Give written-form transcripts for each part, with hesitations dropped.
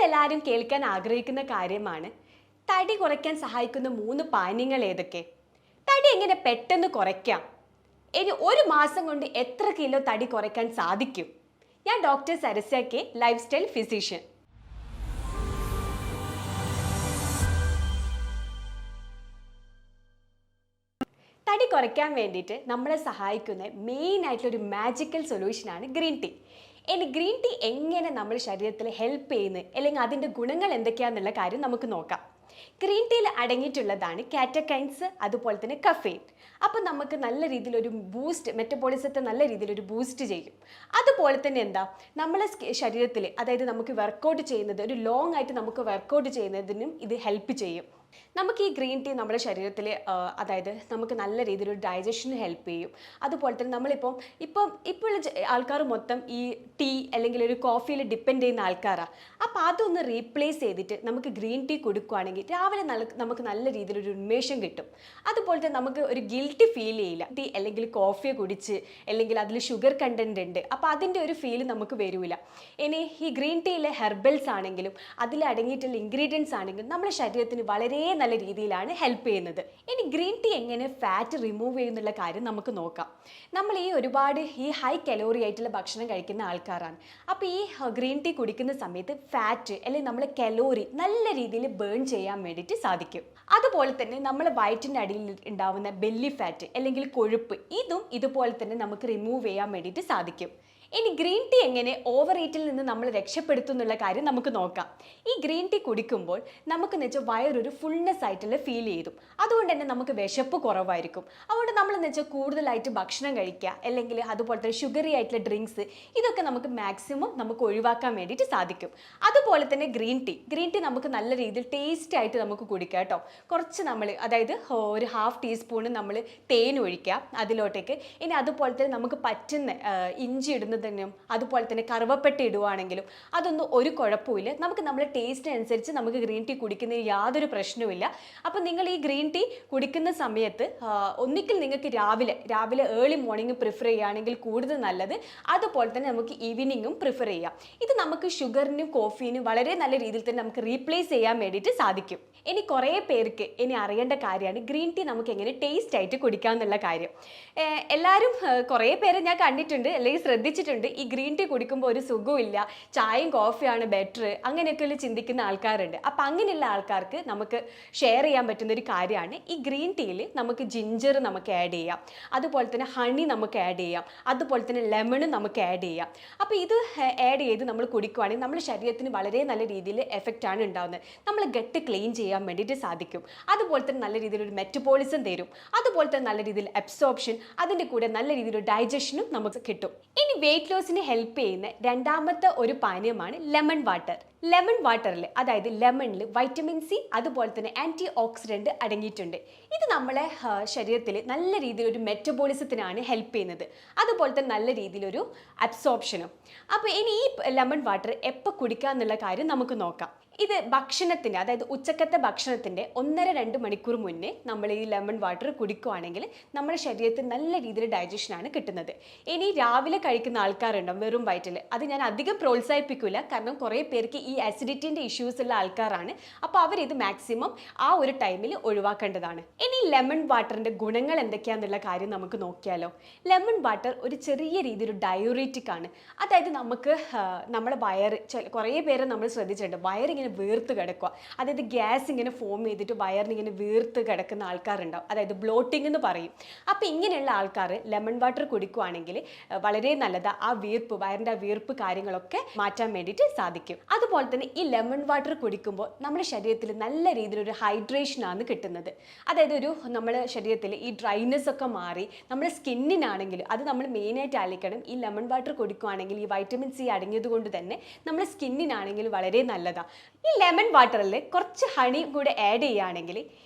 നമ്മളെല്ലാവരും കേൾക്കാൻ ആഗ്രഹിക്കുന്ന കാര്യമാണ് തടി കുറയ്ക്കാൻ സഹായിക്കുന്ന 3 പാനീയങ്ങൾ ഏതൊക്കെ? തടി എങ്ങനെ പെട്ടെന്ന് കുറയ്ക്കാം? ഇനി ഒരു മാസം കൊണ്ട് എത്ര കിലോ തടി കുറയ്ക്കാൻ സാധിക്കും? ഞാൻ doctor Sarasya K, life style physician. തടി കുറയ്ക്കാൻ വേണ്ടിയിട്ട് നമ്മളെ സഹായിക്കുന്ന മെയിൻ ആയിട്ടുള്ള ഒരു മാജിക്കൽ സൊല്യൂഷനാണ് ഗ്രീൻ ടീ. ഇനി ഗ്രീൻ ടീ എങ്ങനെ നമ്മുടെ ശരീരത്തിൽ ഹെൽപ്പ് ചെയ്യുന്നു, അല്ലെങ്കിൽ അതിൻ്റെ ഗുണങ്ങൾ എന്തൊക്കെയാണെന്നുള്ള കാര്യം നമുക്ക് നോക്കാം. ഗ്രീൻ ടീയിൽ അടങ്ങിയിട്ടുള്ളതാണ് കാറ്റക്കൈൻസ്, അതുപോലെ തന്നെ കഫെയിൻ. അപ്പം നമുക്ക് നല്ല രീതിയിലൊരു ബൂസ്റ്റ്, മെറ്റബോളിസത്തെ നല്ല രീതിയിലൊരു ബൂസ്റ്റ് ചെയ്യും. അതുപോലെ തന്നെ എന്താ, നമ്മളെ ശരീരത്തിൽ, അതായത് നമുക്ക് വർക്കൗട്ട് ചെയ്യുന്നത്, ഒരു ലോങ് ആയിട്ട് നമുക്ക് വർക്കൗട്ട് ചെയ്യുന്നതിനും ഇത് ഹെൽപ്പ് ചെയ്യും. നമുക്ക് ഈ ഗ്രീൻ ടീ നമ്മുടെ ശരീരത്തിൽ, അതായത് നമുക്ക് നല്ല രീതിയിലൊരു ഡൈജഷന് ഹെൽപ്പ് ചെയ്യും. അതുപോലെ തന്നെ ഇപ്പോൾ ആൾക്കാർ മൊത്തം ഈ ടീ അല്ലെങ്കിൽ ഒരു കോഫിയിൽ ഡിപ്പെൻഡ് ചെയ്യുന്ന ആൾക്കാരാണ്. അപ്പോൾ അതൊന്ന് റീപ്ലേസ് ചെയ്തിട്ട് നമുക്ക് ഗ്രീൻ ടീ കൊടുക്കുകയാണെങ്കിൽ രാവിലെ നമുക്ക് നല്ല രീതിയിലൊരു ഉന്മേഷം കിട്ടും. അതുപോലെ തന്നെ നമുക്ക് ഒരു ഗിൽറ്റി ഫീൽ ചെയ്യില്ല. ടീ അല്ലെങ്കിൽ കോഫി കുടിച്ച്, അല്ലെങ്കിൽ അതിൽ ഷുഗർ കണ്ടന്റ് ഉണ്ട്, അപ്പോൾ അതിൻ്റെ ഒരു ഫീൽ നമുക്ക് വരില്ല. ഇനി ഈ ഗ്രീൻ ടീയിലെ ഹെർബൽസ് ആണെങ്കിലും അതിൽ അടങ്ങിയിട്ടുള്ള ഇൻഗ്രീഡിയൻസ് ആണെങ്കിലും നമ്മുടെ ശരീരത്തിന് വളരെ നല്ല രീതിയിലാണ് ഹെൽപ്പ് ചെയ്യുന്നത്. ഇനി ഗ്രീൻ ടീ എങ്ങനെ ഫാറ്റ് റിമൂവ് ചെയ്യുന്നുള്ള കാര്യം നമുക്ക് നോക്കാം. നമ്മൾ ഒരുപാട് ഹൈ കലോറി ആയിട്ടുള്ള ഭക്ഷണം കഴിക്കുന്ന ആൾക്കാരാണ്. അപ്പോൾ ഈ ഗ്രീൻ ടീ കുടിക്കുന്ന സമയത്ത് ഫാറ്റ് അല്ലെങ്കിൽ നമ്മൾ കലോറി നല്ല രീതിയിൽ ബേൺ ചെയ്യാൻ വേണ്ടിയിട്ട് സാധിക്കും. അതുപോലെ തന്നെ നമ്മളെ വയറ്റിൻ്റെ അടിയിൽ ഉണ്ടാവുന്ന ബെല്ലി ഫാറ്റ് അല്ലെങ്കിൽ കൊഴുപ്പ്, ഇതുപോലെ തന്നെ നമുക്ക് റിമൂവ് ചെയ്യാൻ വേണ്ടിയിട്ട് സാധിക്കും. ഇനി ഗ്രീൻ ടീ എങ്ങനെ ഓവർ ഈറ്റിൽ നിന്ന് നമ്മൾ രക്ഷപ്പെടുത്തും എന്നുള്ള കാര്യം നമുക്ക് നോക്കാം. ഈ ഗ്രീൻ ടീ കുടിക്കുമ്പോൾ നമുക്കെന്ന് വെച്ചാൽ വയറൊരു ഫുൾനെസ് ആയിട്ടുള്ള ഫീൽ ചെയ്തു. അതുകൊണ്ട് തന്നെ നമുക്ക് വിശപ്പ് കുറവായിരിക്കും. അതുകൊണ്ട് നമ്മളെന്ന് വെച്ചാൽ കൂടുതലായിട്ട് ഭക്ഷണം കഴിക്കുക, അല്ലെങ്കിൽ അതുപോലെ തന്നെ ഷുഗറി ആയിട്ടുള്ള ഡ്രിങ്ക്സ്, ഇതൊക്കെ നമുക്ക് മാക്സിമം നമുക്ക് ഒഴിവാക്കാൻ വേണ്ടിയിട്ട് സാധിക്കും. അതുപോലെ തന്നെ ഗ്രീൻ ടീ നമുക്ക് നല്ല രീതിയിൽ ടേസ്റ്റ് ആയിട്ട് നമുക്ക് കുടിക്കാം കേട്ടോ. കുറച്ച് അതായത് ഒരു ഹാഫ് ടീസ്പൂൺ നമ്മൾ തേൻ ഒഴിക്കുക അതിലോട്ടേക്ക്. ഇനി അതുപോലെ തന്നെ നമുക്ക് പറ്റുന്ന ഇഞ്ചി ഇടുന്നതിനും അതുപോലെ തന്നെ കറുവപ്പട്ട ഇടുവാണെങ്കിലും അതൊന്നും ഒരു കുഴപ്പമില്ല. നമുക്ക് നമ്മുടെ ടേസ്റ്റിനനുസരിച്ച് നമുക്ക് ഗ്രീൻ ടീ കുടിക്കുന്നതിന് യാതൊരു പ്രശ്നവുമില്ല. അപ്പം നിങ്ങൾ ഈ ഗ്രീൻ ടീ കുടിക്കുന്ന സമയത്ത് ഒന്നിക്കൽ നിങ്ങൾക്ക് രാവിലെ ഏർലി മോർണിംഗ് പ്രിഫർ ചെയ്യുകയാണെങ്കിൽ കൂടുതൽ നല്ലത്. അതുപോലെ തന്നെ നമുക്ക് ഈവനിങ്ങും പ്രിഫർ ചെയ്യാം. ഇത് നമുക്ക് ഷുഗറിനും കോഫീനും വളരെ നല്ല രീതിയിൽ തന്നെ നമുക്ക് റീപ്ലേസ് ചെയ്യാൻ വേണ്ടിയിട്ട് സാധിക്കും. ഇനി കുറേ പേർക്ക് അറിയേണ്ട കാര്യമാണ് ഗ്രീൻ ടീ നമുക്ക് എങ്ങനെ ടേസ്റ്റ് ആയിട്ട് കുടിക്കാം എന്നുള്ള കാര്യം. എല്ലാവരും കുറേ പേര് ഞാൻ കണ്ടിട്ടുണ്ട്, അല്ലെങ്കിൽ ശ്രദ്ധിച്ചിട്ടുണ്ട്, ഈ ഗ്രീൻ ടീ കുടിക്കുമ്പോൾ ഒരു സുഖമില്ല, ചായയും കോഫിയാണ് ബെറ്റർ, അങ്ങനെയൊക്കെയുള്ള ചിന്തിക്കുന്ന ആൾക്കാരുണ്ട്. അപ്പം അങ്ങനെയുള്ള ആൾക്കാർക്ക് നമുക്ക് ഷെയർ ചെയ്യാൻ പറ്റുന്ന ഒരു കാര്യമാണ്, ഈ ഗ്രീൻ ടീയിൽ നമുക്ക് ജിഞ്ചർ നമുക്ക് ആഡ് ചെയ്യാം, അതുപോലെ തന്നെ ഹണി നമുക്ക് ആഡ് ചെയ്യാം, അതുപോലെ തന്നെ ലെമണും നമുക്ക് ആഡ് ചെയ്യാം. അപ്പോൾ ഇത് ആഡ് ചെയ്ത് നമ്മൾ കുടിക്കുകയാണെങ്കിൽ നമ്മുടെ ശരീരത്തിന് വളരെ നല്ല രീതിയിൽ എഫക്റ്റാണ് ഉണ്ടാകുന്നത്. നമ്മൾ ഗട്ട് ക്ലീൻ ചെയ്യാൻ വേണ്ടിയിട്ട് സാധിക്കും. അതുപോലെ തന്നെ നല്ല രീതിയിലൊരു മെറ്റബോളിസം തരും. അതുപോലെ തന്നെ നല്ല രീതിയിൽ അബ്സോർപ്ഷൻ, അതിൻ്റെ കൂടെ നല്ല രീതിയിലൊരു ഡൈജഷനും നമുക്ക് കിട്ടും. ഇനി വെയിറ്റ് ലോസിന് ഹെൽപ്പ് ചെയ്യുന്ന രണ്ടാമത്തെ ഒരു പാനീയമാണ് ലെമൺ വാട്ടർ. ലെമൺ വാട്ടറിൽ, അതായത് ലെമണിൽ വൈറ്റമിൻ സി അതുപോലെ തന്നെ ആൻറ്റി ഓക്സിഡൻറ്റ് അടങ്ങിയിട്ടുണ്ട്. ഇത് നമ്മളെ ശരീരത്തിൽ നല്ല രീതിയിലൊരു മെറ്റബോളിസത്തിനാണ് ഹെൽപ്പ് ചെയ്യുന്നത്. അതുപോലെ തന്നെ നല്ല രീതിയിലൊരു അബ്സോർപ്ഷനും. അപ്പോൾ ഇനി ഈ ലെമൺ വാട്ടർ എപ്പോൾ കുടിക്കുക എന്നുള്ള കാര്യം നമുക്ക് നോക്കാം. ഇത് ഭക്ഷണത്തിൻ്റെ, അതായത് ഉച്ചക്കത്തെ ഭക്ഷണത്തിൻ്റെ 1-2 മണിക്കൂർ മുന്നേ നമ്മൾ ഈ ലെമൺ വാട്ടർ കുടിക്കുകയാണെങ്കിൽ നമ്മുടെ ശരീരത്തിൽ നല്ല രീതിയിൽ ഡൈജഷനാണ് കിട്ടുന്നത്. ഇനി രാവിലെ കഴിക്കുന്ന ആൾക്കാരുണ്ടാവും വെറും വയറ്റിൽ, അത് ഞാൻ അധികം പ്രോത്സാഹിപ്പിക്കില്ല, കാരണം കുറേ പേർക്ക് ഈ അസിഡിറ്റിൻ്റെ ഇഷ്യൂസ് ഉള്ള ആൾക്കാരാണ്. അപ്പോൾ അവരിത് മാക്സിമം ആ ഒരു ടൈമിൽ ഒഴിവാക്കേണ്ടതാണ്. ഇനി ലെമൺ വാട്ടറിൻ്റെ ഗുണങ്ങൾ എന്തൊക്കെയാണെന്നുള്ള കാര്യം നമുക്ക് നോക്കിയാലോ. ലെമൺ വാട്ടർ ഒരു ചെറിയ രീതിയിൽ ഡയോറിറ്റിക് ആണ്. അതായത് നമുക്ക് നമ്മുടെ കുറേ പേരെ നമ്മൾ ശ്രദ്ധിച്ചിട്ടുണ്ട്, വയറിങ്ങനെ വീർത്ത് കിടക്കുക, അതായത് ഗ്യാസ് ഇങ്ങനെ ഫോം ചെയ്തിട്ട് വയറിനിങ്ങനെ വീർത്ത് കിടക്കുന്ന ആൾക്കാരുണ്ടാവും, അതായത് ബ്ലോട്ടിംഗ് എന്ന് പറയും. അപ്പോൾ ഇങ്ങനെയുള്ള ആൾക്കാർ ലെമൺ വാട്ടർ കുടിക്കുകയാണെങ്കിൽ വളരെ നല്ലതാണ്. വയറിൻ്റെ വീർപ്പ് കാര്യങ്ങളൊക്കെ മാറ്റാൻ വേണ്ടിയിട്ട് സാധിക്കും. അതുപോലെ തന്നെ ഈ ലെമൺ വാട്ടർ കുടിക്കുമ്പോൾ നമ്മുടെ ശരീരത്തിൽ നല്ല രീതിയിലൊരു ഹൈഡ്രേഷനാണ് കിട്ടുന്നത്. അതായത് നമ്മുടെ ശരീരത്തിൽ ഈ ഡ്രൈനെസ് ഒക്കെ മാറി നമ്മുടെ സ്കിന്നിനാണെങ്കിൽ, അത് നമ്മൾ മെയിനായിട്ട് ആലോചിക്കണം, ഈ ലെമൺ വാട്ടർ കുടിക്കുകയാണെങ്കിൽ ഈ വൈറ്റമിൻ സി അടങ്ങിയത് കൊണ്ട് തന്നെ നമ്മുടെ സ്കിന്നിനാണെങ്കിൽ വളരെ നല്ലതാണ്. ഈ ലെമൺ വാട്ടറിൽ കുറച്ച് ഹണി കൂടെ ആഡ് ചെയ്യുകയാണെങ്കിൽ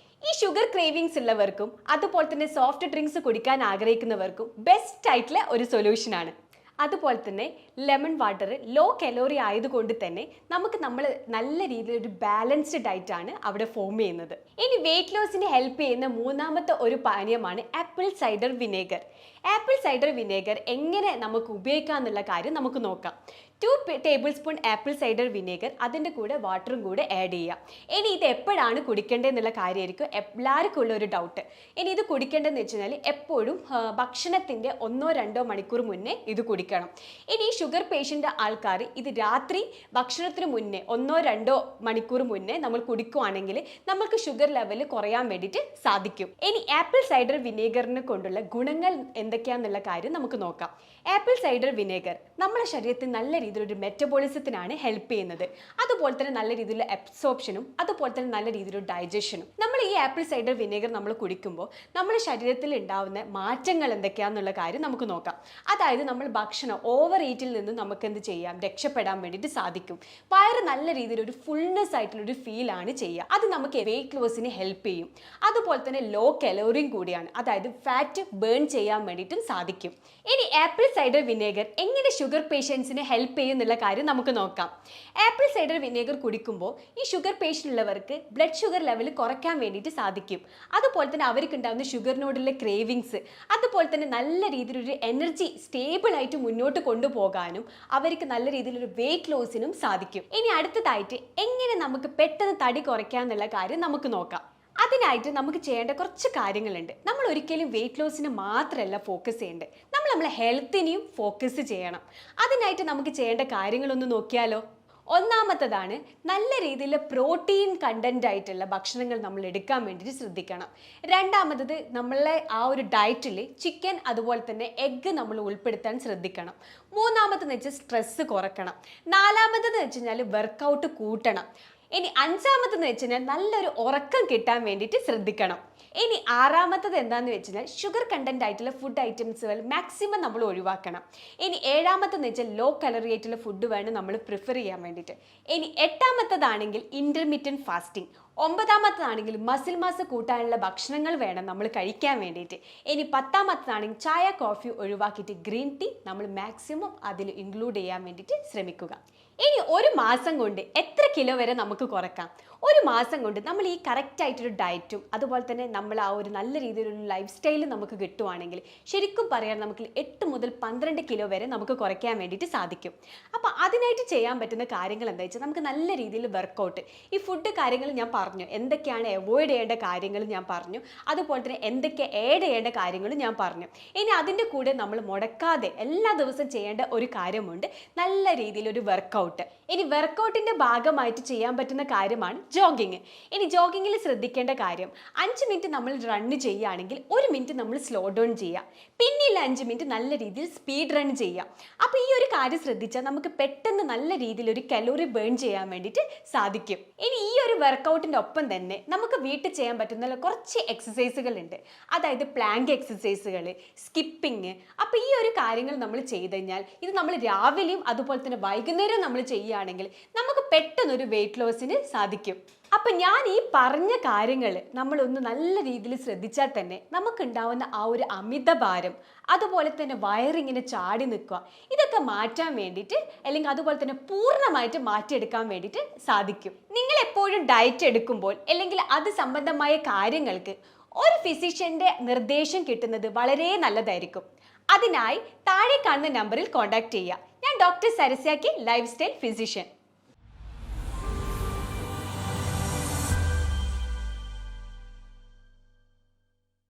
ഈ ഷുഗർ ക്രേവിങ്സ് ഉള്ളവർക്കും അതുപോലെ തന്നെ സോഫ്റ്റ് ഡ്രിങ്ക്സ് കുടിക്കാൻ ആഗ്രഹിക്കുന്നവർക്കും ബെസ്റ്റ് ആയിട്ടുള്ള ഒരു സൊല്യൂഷനാണ്. അതുപോലെ തന്നെ ലെമൺ വാട്ടർ ലോ കലോറി ആയതുകൊണ്ട് തന്നെ നമുക്ക് നല്ല രീതിയിലൊരു ബാലൻസ്ഡ് ഡയറ്റാണ് അവിടെ ഫോം ചെയ്യുന്നത്. ഇനി വെയിറ്റ് ലോസിന് ഹെൽപ്പ് ചെയ്യുന്ന മൂന്നാമത്തെ ഒരു പാനീയമാണ് apple cider vinegar. Apple cider vinegar എങ്ങനെ നമുക്ക് ഉപയോഗിക്കാം എന്നുള്ള കാര്യം നമുക്ക് നോക്കാം. 2 tablespoon apple cider vinegar, അതിൻ്റെ കൂടെ വാട്ടറും കൂടെ ആഡ് ചെയ്യുക. ഇനി ഇത് എപ്പോഴാണ് കുടിക്കേണ്ടതെന്നുള്ള കാര്യമായിരിക്കും എല്ലാവർക്കും ഉള്ള ഒരു ഡൗട്ട്. ഇനി ഇത് കുടിക്കേണ്ടതെന്ന് വെച്ച് കഴിഞ്ഞാൽ എപ്പോഴും ഭക്ഷണത്തിൻ്റെ 1-2 മണിക്കൂർ മുന്നേ ഇത് കുടിക്കണം. ഇനി ഷുഗർ പേഷ്യൻ്റ് ആൾക്കാർ ഇത് രാത്രി ഭക്ഷണത്തിന് മുന്നേ 1-2 മണിക്കൂർ മുന്നേ നമ്മൾ കുടിക്കുകയാണെങ്കിൽ നമുക്ക് ഷുഗർ ലെവൽ കുറയാൻ വേണ്ടിയിട്ട് സാധിക്കും. ഇനി ആപ്പിൾ സൈഡർ വിനേഗറിനെ കൊണ്ടുള്ള ഗുണങ്ങൾ എന്തൊക്കെയാണെന്നുള്ള കാര്യം നമുക്ക് നോക്കാം. ആപ്പിൾ സൈഡർ വിനേഗർ നമ്മുടെ ശരീരത്തിൽ നല്ല രീതിയിലൊരു മെറ്റബോളിസത്തിനാണ് ഹെൽപ്പ് ചെയ്യുന്നത്. അതുപോലെ തന്നെ നല്ല രീതിയിലുള്ള അബ്സോർപ്ഷനും അതുപോലെ തന്നെ നല്ല രീതിയിലുള്ള ഡൈജഷനും. നമ്മൾ ഈ ആപ്പിൾ സൈഡർ വിനേഗർ നമ്മൾ കുടിക്കുമ്പോൾ നമ്മുടെ ശരീരത്തിൽ ഉണ്ടാവുന്ന മാറ്റങ്ങൾ എന്തൊക്കെയാണെന്നുള്ള കാര്യം നമുക്ക് നോക്കാം. അതായത് നമ്മൾ ഭക്ഷണം ഓവർ ഈറ്റിൽ നിന്ന് നമുക്ക് എന്ത് ചെയ്യാം, രക്ഷപ്പെടാൻ വേണ്ടിയിട്ട് സാധിക്കും. വയറ് നല്ല രീതിയിലൊരു ഫുൾനെസ് ആയിട്ടുള്ളൊരു ഫീലാണ് ചെയ്യുക. അത് നമുക്ക് വെയിറ്റ് ലോസിന് ഹെൽപ്പ് ചെയ്യും. അതുപോലെ തന്നെ ലോ കലോറിയും കൂടിയാണ്, അതായത് ഫാറ്റ് ബേൺ ചെയ്യാൻ വേണ്ടിയിട്ടും സാധിക്കും. ഇനി ആപ്പിൾ സൈഡർ വിനേഗർ എങ്ങനെ ഷുഗർ പേഷ്യൻസിനെ ഹെൽപ്പ് ചെയ്യുന്നുള്ള കാര്യം നമുക്ക് നോക്കാം. ആപ്പിൾ സൈഡർ വിനേഗർ കുടിക്കുമ്പോൾ ഈ ഷുഗർ പേഷ്യൻ്റ് ഉള്ളവർക്ക് ബ്ലഡ് ഷുഗർ ലെവൽ കുറയ്ക്കാൻ വേണ്ടിയിട്ട് സാധിക്കും. അതുപോലെ തന്നെ അവർക്ക് ഉണ്ടാകുന്ന ഷുഗറിനോടുള്ള ക്രേവിങ്സ്, അതുപോലെ തന്നെ നല്ല രീതിയിലൊരു എനർജി സ്റ്റേബിൾ ആയിട്ട് മുന്നോട്ട് കൊണ്ടുപോകാനും അവർക്ക് നല്ല രീതിയിലൊരു വെയിറ്റ് ലോസിനും സാധിക്കും. ഇനി അടുത്തതായിട്ട് എങ്ങനെ നമുക്ക് പെട്ടെന്ന് തടി കുറയ്ക്കാം എന്നുള്ള കാര്യം നമുക്ക് നോക്കാം. അതിനായിട്ട് നമുക്ക് ചെയ്യേണ്ട കുറച്ച് കാര്യങ്ങളുണ്ട്. നമ്മൾ ഒരിക്കലും വെയിറ്റ് ലോസിന് മാത്രമല്ല ഫോക്കസ് ചെയ്യേണ്ടത്, നമ്മളെ ഹെൽത്തിനെയും ഫോക്കസ് ചെയ്യണം. അതിനായിട്ട് നമുക്ക് ചെയ്യേണ്ട കാര്യങ്ങളൊന്ന് നോക്കിയാലോ. ഒന്നാമത്തതാണ് നല്ല രീതിയിൽ പ്രോട്ടീൻ കണ്ടന്റ് ആയിട്ടുള്ള ഭക്ഷണങ്ങൾ നമ്മൾ എടുക്കാൻ വേണ്ടിയിട്ട് ശ്രദ്ധിക്കണം. രണ്ടാമത്തത് നമ്മളെ ആ ഒരു ഡയറ്റിൽ ചിക്കൻ അതുപോലെ തന്നെ എഗ്ഗ് നമ്മൾ ഉൾപ്പെടുത്താൻ ശ്രദ്ധിക്കണം. മൂന്നാമതെന്ന് വെച്ചാൽ സ്ട്രെസ്സ് കുറയ്ക്കണം. നാലാമതെന്ന് വെച്ച് കഴിഞ്ഞാൽ വർക്കൗട്ട് കൂട്ടണം. ഇനി അഞ്ചാമതെന്ന് വെച്ച് കഴിഞ്ഞാൽ നല്ലൊരു ഉറക്കം കിട്ടാൻ വേണ്ടിയിട്ട് ശ്രദ്ധിക്കണം. ഇനി ആറാമത്തത് എന്താണെന്ന് വെച്ച് കഴിഞ്ഞാൽ ഷുഗർ കണ്ടന്റ് ആയിട്ടുള്ള ഫുഡ് ഐറ്റംസുകൾ മാക്സിമം നമ്മൾ ഒഴിവാക്കണം. ഇനി ഏഴാമത്തെന്ന് വെച്ചാൽ ലോ കലറി ആയിട്ടുള്ള ഫുഡ് വേണം നമ്മൾ പ്രിഫർ ചെയ്യാൻ വേണ്ടിയിട്ട്. ഇനി എട്ടാമത്തതാണെങ്കിൽ ഇൻ്റർമീഡിയറ്റ് ഫാസ്റ്റിംഗ്. ഒമ്പതാമത്തതാണെങ്കിൽ മസിൽ മാസ് കൂട്ടാനുള്ള ഭക്ഷണങ്ങൾ വേണം നമ്മൾ കഴിക്കാൻ വേണ്ടിയിട്ട്. ഇനി പത്താമത്തതാണെങ്കിൽ ചായ കോഫി ഒഴിവാക്കിയിട്ട് ഗ്രീൻ ടീ നമ്മൾ മാക്സിമം അതിൽ ഇൻക്ലൂഡ് ചെയ്യാൻ വേണ്ടിയിട്ട് ശ്രമിക്കുക. ഇനി ഒരു മാസം കൊണ്ട് എത്ര കിലോ വരെ നമുക്ക് കുറയ്ക്കാം? ഒരു മാസം കൊണ്ട് നമ്മൾ ഈ കറക്റ്റായിട്ടൊരു ഡയറ്റും അതുപോലെ തന്നെ നമ്മൾ ആ ഒരു നല്ല രീതിയിലുള്ള ലൈഫ് സ്റ്റൈലും നമുക്ക് കിട്ടുവാണെങ്കിൽ ശരിക്കും പറയാൻ നമുക്ക് 8 മുതൽ 12 കിലോ വരെ നമുക്ക് കുറയ്ക്കാൻ വേണ്ടിയിട്ട് സാധിക്കും. അപ്പോൾ അതിനായിട്ട് ചെയ്യാൻ പറ്റുന്ന കാര്യങ്ങൾ എന്താ വെച്ചാൽ നമുക്ക് നല്ല രീതിയിൽ വർക്കൗട്ട്, ഈ ഫുഡ് കാര്യങ്ങൾ ഞാൻ പറഞ്ഞു, എന്തൊക്കെയാണ് അവോയ്ഡ് ചെയ്യേണ്ട കാര്യങ്ങൾ ഞാൻ പറഞ്ഞു, അതുപോലെ തന്നെ എന്തൊക്കെ ആഡ് ചെയ്യേണ്ട കാര്യങ്ങളും ഞാൻ പറഞ്ഞു. ഇനി അതിൻ്റെ കൂടെ നമ്മൾ മുടക്കാതെ എല്ലാ ദിവസവും ചെയ്യേണ്ട ഒരു കാര്യമുണ്ട്, നല്ല രീതിയിലൊരു വർക്കൗട്ട്. ഇനി വർക്കൗട്ടിൻ്റെ ഭാഗമായിട്ട് ചെയ്യാൻ പറ്റുന്ന കാര്യമാണ് ജോഗിങ്. ഇനി ജോഗിങ്ങിൽ ശ്രദ്ധിക്കേണ്ട കാര്യം 5 മിനിറ്റ് നമ്മൾ റണ്ണ് ചെയ്യുകയാണെങ്കിൽ 1 മിനിറ്റ് നമ്മൾ സ്ലോ ഡൗൺ ചെയ്യുക, പിന്നെയുള്ള 5 മിനിറ്റ് നല്ല രീതിയിൽ സ്പീഡ് റൺ ചെയ്യുക. അപ്പോൾ ഈ ഒരു കാര്യം ശ്രദ്ധിച്ചാൽ നമുക്ക് പെട്ടെന്ന് നല്ല രീതിയിൽ ഒരു കലോറി ബേൺ ചെയ്യാൻ വേണ്ടിയിട്ട് സാധിക്കും. ഇനി ഈ ഒരു വർക്കൗട്ടിൻ്റെ ഒപ്പം തന്നെ നമുക്ക് വീട്ടിൽ ചെയ്യാൻ പറ്റുന്ന കുറച്ച് എക്സസൈസുകൾ ഉണ്ട്, അതായത് പ്ലാങ്ക് എക്സസൈസുകൾ, സ്കിപ്പിങ്. അപ്പോൾ ഈ ഒരു കാര്യങ്ങൾ നമ്മൾ ചെയ്ത് കഴിഞ്ഞാൽ ഇത് നമ്മൾ രാവിലെയും അതുപോലെ തന്നെ വൈകുന്നേരവും നമ്മൾ ചെയ്യുകയാണെങ്കിൽ നമുക്ക് പെട്ടെന്നൊരു വെയിറ്റ് ലോസിന് സാധിക്കും. അപ്പം ഞാൻ ഈ പറഞ്ഞ കാര്യങ്ങൾ നമ്മളൊന്ന് നല്ല രീതിയിൽ ശ്രദ്ധിച്ചാൽ തന്നെ നമുക്കുണ്ടാവുന്ന ആ ഒരു അമിതഭാരം, അതുപോലെ തന്നെ വയറിങ്ങനെ ചാടി നിൽക്കുക, ഇതൊക്കെ മാറ്റാൻ വേണ്ടിയിട്ട് അല്ലെങ്കിൽ അതുപോലെ തന്നെ പൂർണ്ണമായിട്ട് മാറ്റിയെടുക്കാൻ വേണ്ടിയിട്ട് സാധിക്കും. നിങ്ങൾ എപ്പോഴും ഡയറ്റ് എടുക്കുമ്പോൾ അല്ലെങ്കിൽ അത് സംബന്ധമായ കാര്യങ്ങൾക്ക് ഒരു ഫിസിഷ്യൻ്റെ നിർദ്ദേശം കിട്ടുന്നത് വളരെ നല്ലതായിരിക്കും. അതിനായി താഴെ കാണുന്ന നമ്പറിൽ കോൺടാക്ട് ചെയ്യുക. ഞാൻ doctor Sarasya K, life style physician.